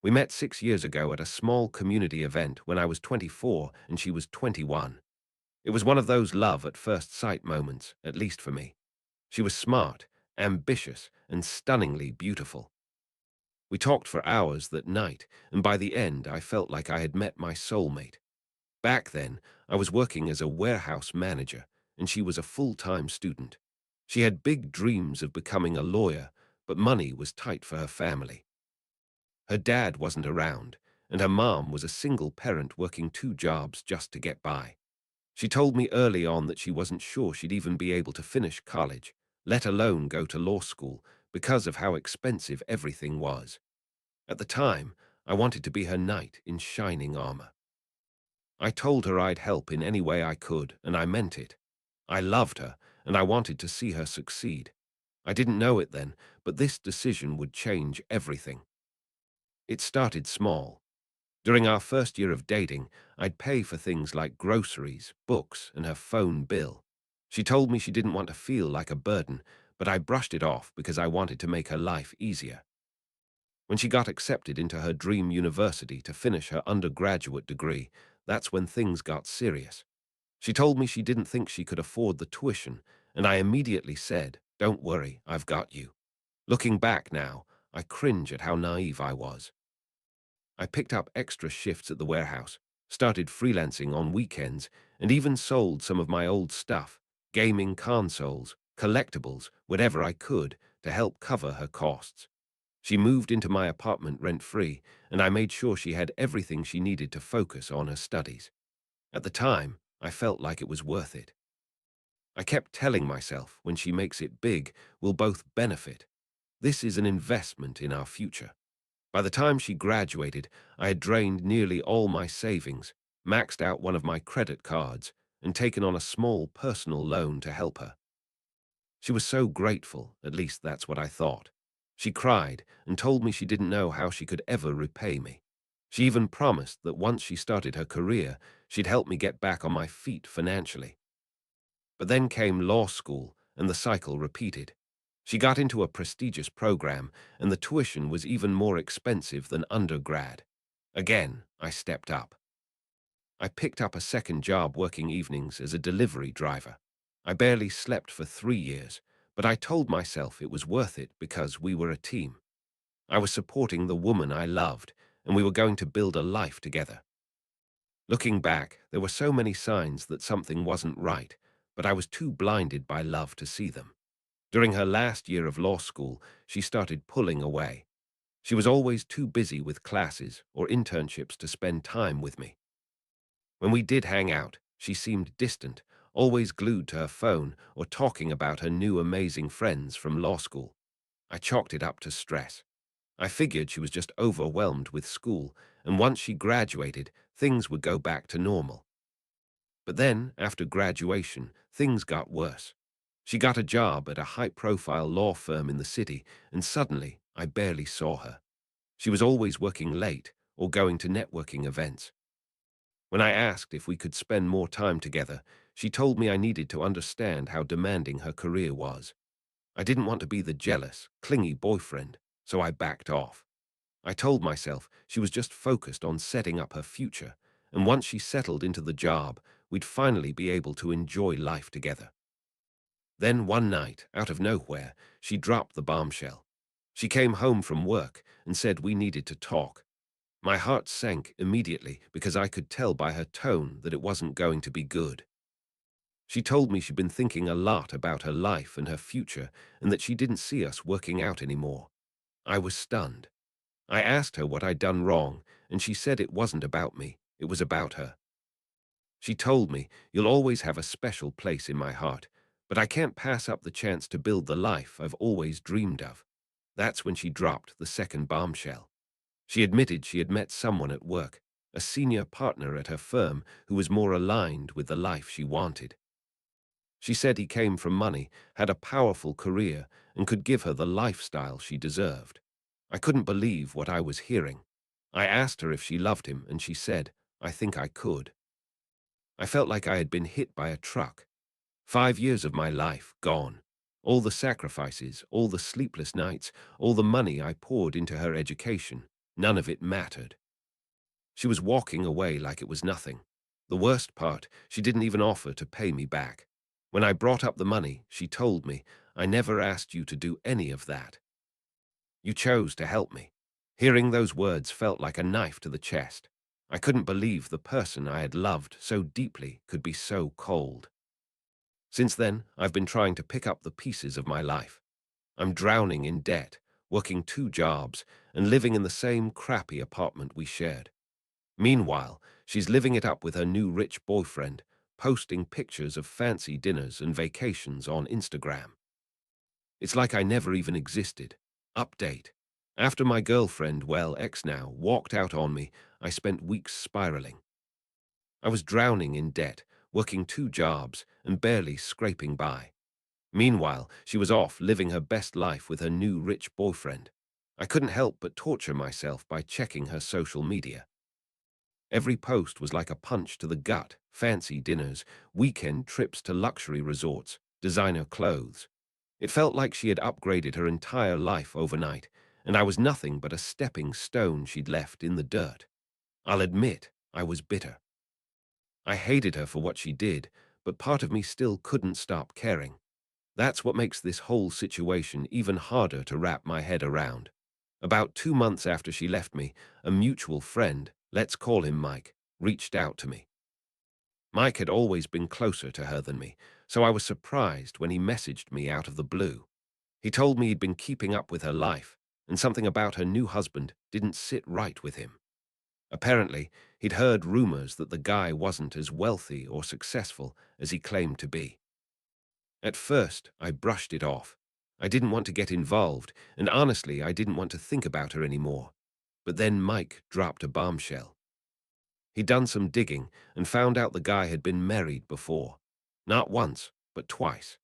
We met 6 years ago at a small community event when I was 24 and she was 21. It was one of those love at first sight moments, at least for me. She was smart, ambitious, and stunningly beautiful. We talked for hours that night, and by the end I felt like I had met my soulmate. Back then, I was working as a warehouse manager, and she was a full-time student. She had big dreams of becoming a lawyer, but money was tight for her family. Her dad wasn't around, and her mom was a single parent working 2 jobs just to get by. She told me early on that she wasn't sure she'd even be able to finish college, let alone go to law school, because of how expensive everything was. At the time, I wanted to be her knight in shining armor. I told her I'd help in any way I could, and I meant it. I loved her, and I wanted to see her succeed. I didn't know it then, but this decision would change everything. It started small. During our first year of dating, I'd pay for things like groceries, books, and her phone bill. She told me she didn't want to feel like a burden, but I brushed it off because I wanted to make her life easier. When she got accepted into her dream university to finish her undergraduate degree, that's when things got serious. She told me she didn't think she could afford the tuition, and I immediately said, "Don't worry, I've got you." Looking back now, I cringe at how naive I was. I picked up extra shifts at the warehouse, started freelancing on weekends, and even sold some of my old stuff, gaming consoles, collectibles, whatever I could, to help cover her costs. She moved into my apartment rent-free, and I made sure she had everything she needed to focus on her studies. At the time, I felt like it was worth it. I kept telling myself, when she makes it big, we'll both benefit. This is an investment in our future. By the time she graduated, I had drained nearly all my savings, maxed out one of my credit cards, and taken on a small personal loan to help her. She was so grateful, at least that's what I thought. She cried and told me she didn't know how she could ever repay me. She even promised that once she started her career, she'd help me get back on my feet financially. But then came law school, and the cycle repeated. She got into a prestigious program, and the tuition was even more expensive than undergrad. Again, I stepped up. I picked up a second job working evenings as a delivery driver. I barely slept for 3 years, but I told myself it was worth it because we were a team. I was supporting the woman I loved, and we were going to build a life together. Looking back, there were so many signs that something wasn't right, but I was too blinded by love to see them. During her last year of law school, she started pulling away. She was always too busy with classes or internships to spend time with me. When we did hang out, she seemed distant, always glued to her phone or talking about her new amazing friends from law school. I chalked it up to stress. I figured she was just overwhelmed with school, and once she graduated, things would go back to normal. But then, after graduation, things got worse. She got a job at a high-profile law firm in the city, and suddenly I barely saw her. She was always working late or going to networking events. When I asked if we could spend more time together, she told me I needed to understand how demanding her career was. I didn't want to be the jealous, clingy boyfriend, so I backed off. I told myself she was just focused on setting up her future, and once she settled into the job, we'd finally be able to enjoy life together. Then one night, out of nowhere, she dropped the bombshell. She came home from work and said we needed to talk. My heart sank immediately because I could tell by her tone that it wasn't going to be good. She told me she'd been thinking a lot about her life and her future and that she didn't see us working out anymore. I was stunned. I asked her what I'd done wrong, and she said it wasn't about me, it was about her. She told me, "You'll always have a special place in my heart, but I can't pass up the chance to build the life I've always dreamed of." That's when she dropped the second bombshell. She admitted she had met someone at work, a senior partner at her firm who was more aligned with the life she wanted. She said he came from money, had a powerful career, and could give her the lifestyle she deserved. I couldn't believe what I was hearing. I asked her if she loved him, and she said, "I think I could." I felt like I had been hit by a truck. 5 years of my life gone. All the sacrifices, all the sleepless nights, all the money I poured into her education. None of it mattered. She was walking away like it was nothing. The worst part, she didn't even offer to pay me back. When I brought up the money, she told me, "I never asked you to do any of that. You chose to help me." Hearing those words felt like a knife to the chest. I couldn't believe the person I had loved so deeply could be so cold. Since then, I've been trying to pick up the pieces of my life. I'm drowning in debt, working 2 jobs, and living in the same crappy apartment we shared. Meanwhile, she's living it up with her new rich boyfriend, posting pictures of fancy dinners and vacations on Instagram. It's like I never even existed. Update. After my girlfriend, well, ex now, walked out on me, I spent weeks spiraling. I was drowning in debt, working 2 jobs, and barely scraping by. Meanwhile, she was off living her best life with her new rich boyfriend. I couldn't help but torture myself by checking her social media. Every post was like a punch to the gut: fancy dinners, weekend trips to luxury resorts, designer clothes. It felt like she had upgraded her entire life overnight, and I was nothing but a stepping stone she'd left in the dirt. I'll admit, I was bitter. I hated her for what she did, but part of me still couldn't stop caring. That's what makes this whole situation even harder to wrap my head around. About 2 months after she left me, a mutual friend, let's call him Mike, reached out to me. Mike had always been closer to her than me, so I was surprised when he messaged me out of the blue. He told me he'd been keeping up with her life, and something about her new husband didn't sit right with him. Apparently, he'd heard rumors that the guy wasn't as wealthy or successful as he claimed to be. At first, I brushed it off. I didn't want to get involved, and honestly, I didn't want to think about her anymore. But then Mike dropped a bombshell. He'd done some digging and found out the guy had been married before. Not once, but twice.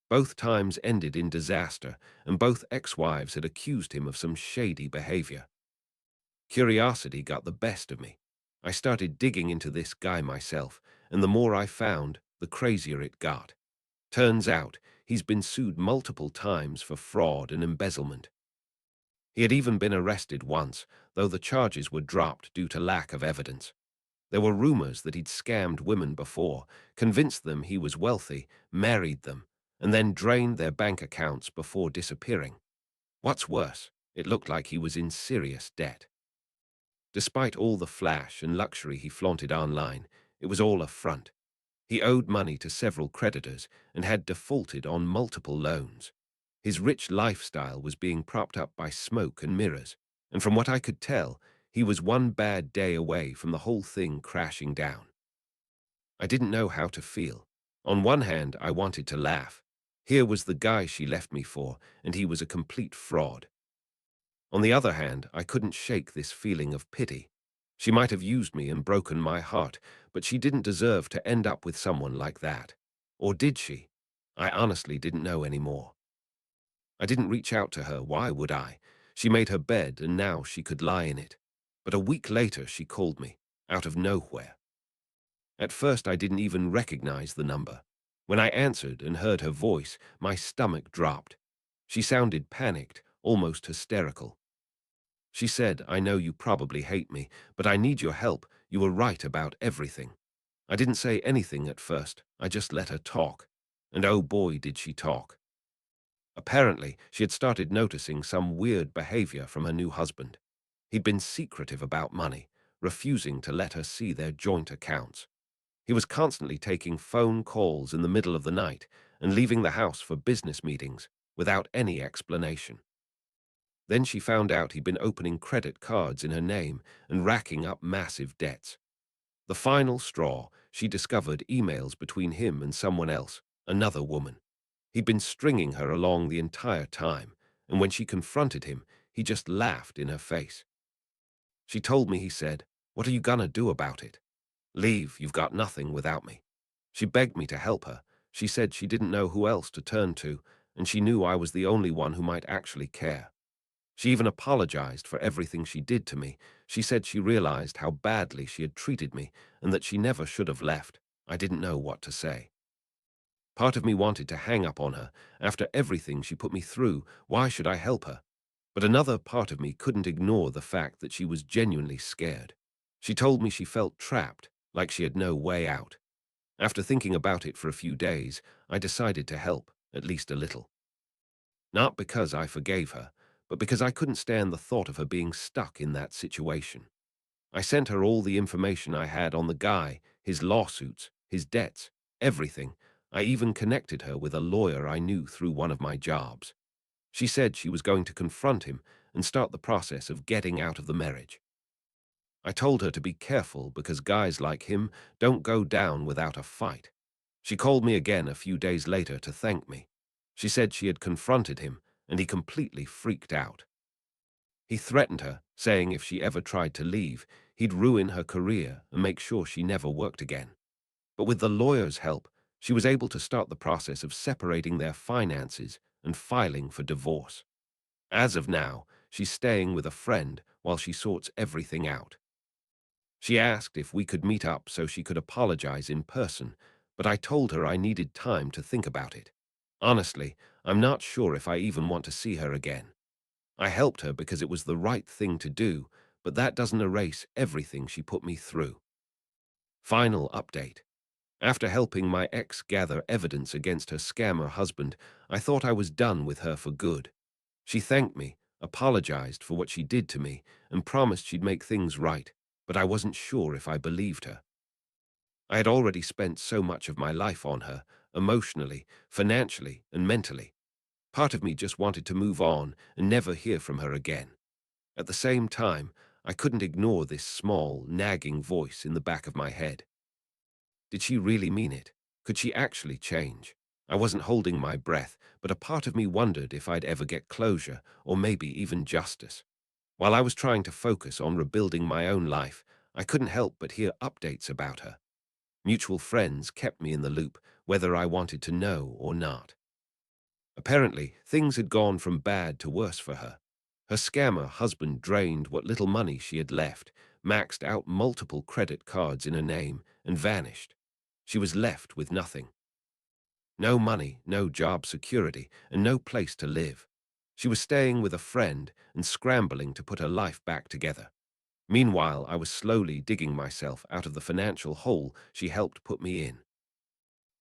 Both times ended in disaster, and both ex-wives had accused him of some shady behavior. Curiosity got the best of me. I started digging into this guy myself, and the more I found, the crazier it got. Turns out, he's been sued multiple times for fraud and embezzlement. He had even been arrested once, though the charges were dropped due to lack of evidence. There were rumors that he'd scammed women before, convinced them he was wealthy, married them, and then drained their bank accounts before disappearing. What's worse, it looked like he was in serious debt. Despite all the flash and luxury he flaunted online, it was all a front. He owed money to several creditors and had defaulted on multiple loans. His rich lifestyle was being propped up by smoke and mirrors, and from what I could tell, he was one bad day away from the whole thing crashing down. I didn't know how to feel. On one hand, I wanted to laugh. Here was the guy she left me for, and he was a complete fraud. On the other hand, I couldn't shake this feeling of pity. She might have used me and broken my heart, but she didn't deserve to end up with someone like that. Or did she? I honestly didn't know anymore. I didn't reach out to her. Why would I? She made her bed and now she could lie in it. But a week later she called me, out of nowhere. At first I didn't even recognize the number. When I answered and heard her voice, my stomach dropped. She sounded panicked, almost hysterical. She said, "I know you probably hate me, but I need your help. You were right about everything." I didn't say anything at first. I just let her talk. And oh boy, did she talk. Apparently, she had started noticing some weird behavior from her new husband. He'd been secretive about money, refusing to let her see their joint accounts. He was constantly taking phone calls in the middle of the night and leaving the house for business meetings without any explanation. Then she found out he'd been opening credit cards in her name and racking up massive debts. The final straw, she discovered emails between him and someone else, another woman. He'd been stringing her along the entire time, and when she confronted him, he just laughed in her face. She told me, he said, "What are you gonna do about it? Leave, you've got nothing without me." She begged me to help her. She said she didn't know who else to turn to, and she knew I was the only one who might actually care. She even apologized for everything she did to me. She said she realized how badly she had treated me and that she never should have left. I didn't know what to say. Part of me wanted to hang up on her. After everything she put me through, why should I help her? But another part of me couldn't ignore the fact that she was genuinely scared. She told me she felt trapped, like she had no way out. After thinking about it for a few days, I decided to help, at least a little. Not because I forgave her, but because I couldn't stand the thought of her being stuck in that situation. I sent her all the information I had on the guy, his lawsuits, his debts, everything. I even connected her with a lawyer I knew through one of my jobs. She said she was going to confront him and start the process of getting out of the marriage. I told her to be careful because guys like him don't go down without a fight. She called me again a few days later to thank me. She said she had confronted him and he completely freaked out. He threatened her, saying if she ever tried to leave, he'd ruin her career and make sure she never worked again. But with the lawyer's help, she was able to start the process of separating their finances and filing for divorce. As of now, she's staying with a friend while she sorts everything out. She asked if we could meet up so she could apologize in person, but I told her I needed time to think about it. Honestly, I'm not sure if I even want to see her again. I helped her because it was the right thing to do, but that doesn't erase everything she put me through. Final update. After helping my ex gather evidence against her scammer husband, I thought I was done with her for good. She thanked me, apologized for what she did to me, and promised she'd make things right, but I wasn't sure if I believed her. I had already spent so much of my life on her, emotionally, financially, and mentally. Part of me just wanted to move on and never hear from her again. At the same time, I couldn't ignore this small, nagging voice in the back of my head. Did she really mean it? Could she actually change? I wasn't holding my breath, but a part of me wondered if I'd ever get closure, or maybe even justice. While I was trying to focus on rebuilding my own life, I couldn't help but hear updates about her. Mutual friends kept me in the loop, whether I wanted to know or not. Apparently, things had gone from bad to worse for her. Her scammer husband drained what little money she had left, maxed out multiple credit cards in her name, and vanished. She was left with nothing. No money, no job security, and no place to live. She was staying with a friend and scrambling to put her life back together. Meanwhile, I was slowly digging myself out of the financial hole she helped put me in.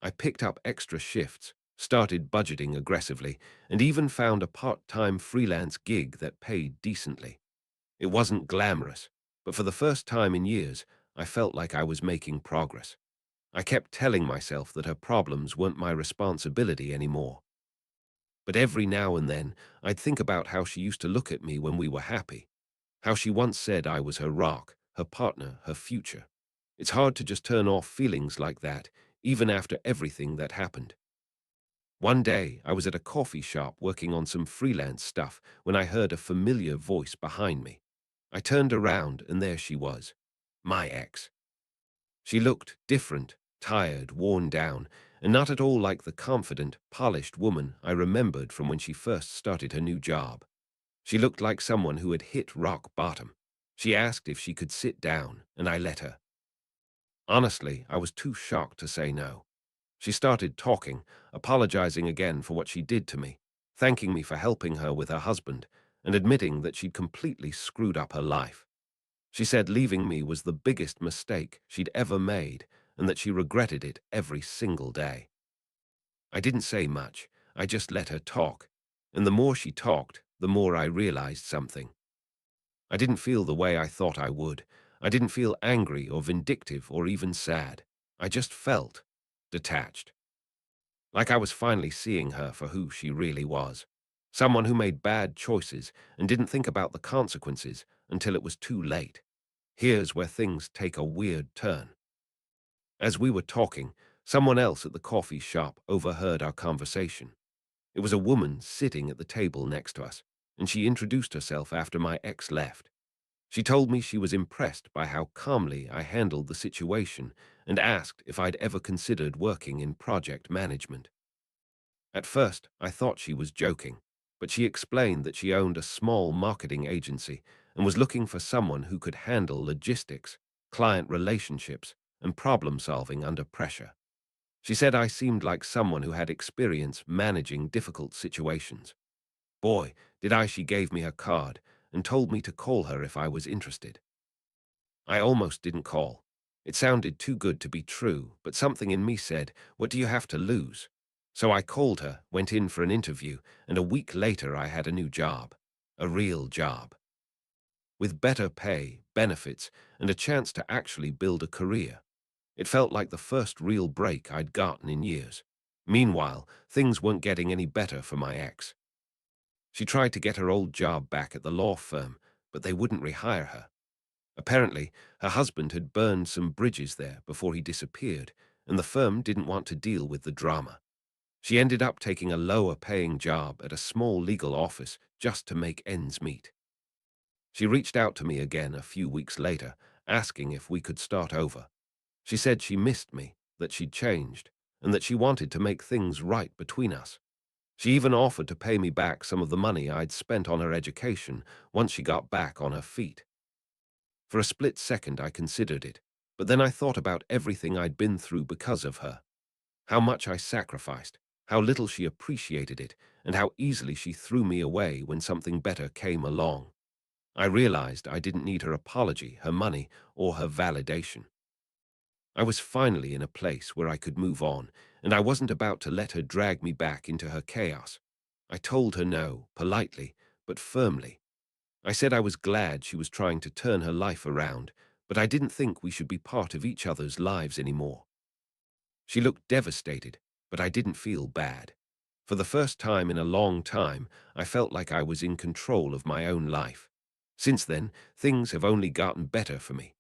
I picked up extra shifts, started budgeting aggressively, and even found a part-time freelance gig that paid decently. It wasn't glamorous, but for the first time in years, I felt like I was making progress. I kept telling myself that her problems weren't my responsibility anymore. But every now and then, I'd think about how she used to look at me when we were happy, how she once said I was her rock, her partner, her future. It's hard to just turn off feelings like that, even after everything that happened. One day, I was at a coffee shop working on some freelance stuff when I heard a familiar voice behind me. I turned around and there she was, my ex. She looked different, tired, worn down, and not at all like the confident, polished woman I remembered from when she first started her new job. She looked like someone who had hit rock bottom. She asked if she could sit down, and I let her. Honestly, I was too shocked to say no. She started talking, apologizing again for what she did to me, thanking me for helping her with her husband, and admitting that she'd completely screwed up her life. She said leaving me was the biggest mistake she'd ever made and that she regretted it every single day. I didn't say much, I just let her talk, and the more she talked, the more I realized something. I didn't feel the way I thought I would. I didn't feel angry or vindictive or even sad. I just felt detached. Like I was finally seeing her for who she really was. Someone who made bad choices and didn't think about the consequences until it was too late. Here's where things take a weird turn. As we were talking, someone else at the coffee shop overheard our conversation. It was a woman sitting at the table next to us, and she introduced herself after my ex left. She told me she was impressed by how calmly I handled the situation and asked if I'd ever considered working in project management. At first, I thought she was joking, but she explained that she owned a small marketing agency and was looking for someone who could handle logistics, client relationships, and problem solving under pressure. She said I seemed like someone who had experience managing difficult situations. Boy, She gave me her card and told me to call her if I was interested. I almost didn't call. It sounded too good to be true, but something in me said, what do you have to lose? So I called her, went in for an interview, and a week later I had a new job. A real job. With better pay, benefits, and a chance to actually build a career. It felt like the first real break I'd gotten in years. Meanwhile, things weren't getting any better for my ex. She tried to get her old job back at the law firm, but they wouldn't rehire her. Apparently, her husband had burned some bridges there before he disappeared, and the firm didn't want to deal with the drama. She ended up taking a lower-paying job at a small legal office just to make ends meet. She reached out to me again a few weeks later, asking if we could start over. She said she missed me, that she'd changed, and that she wanted to make things right between us. She even offered to pay me back some of the money I'd spent on her education once she got back on her feet. For a split second I considered it, but then I thought about everything I'd been through because of her. How much I sacrificed, how little she appreciated it, and how easily she threw me away when something better came along. I realized I didn't need her apology, her money, or her validation. I was finally in a place where I could move on, and I wasn't about to let her drag me back into her chaos. I told her no, politely, but firmly. I said I was glad she was trying to turn her life around, but I didn't think we should be part of each other's lives anymore. She looked devastated, but I didn't feel bad. For the first time in a long time, I felt like I was in control of my own life. Since then, things have only gotten better for me.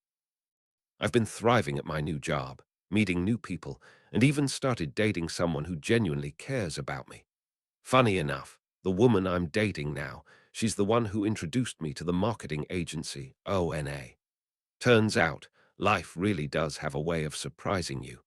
I've been thriving at my new job, meeting new people, and even started dating someone who genuinely cares about me. Funny enough, the woman I'm dating now, she's the one who introduced me to the marketing agency, ONA. Turns out, life really does have a way of surprising you.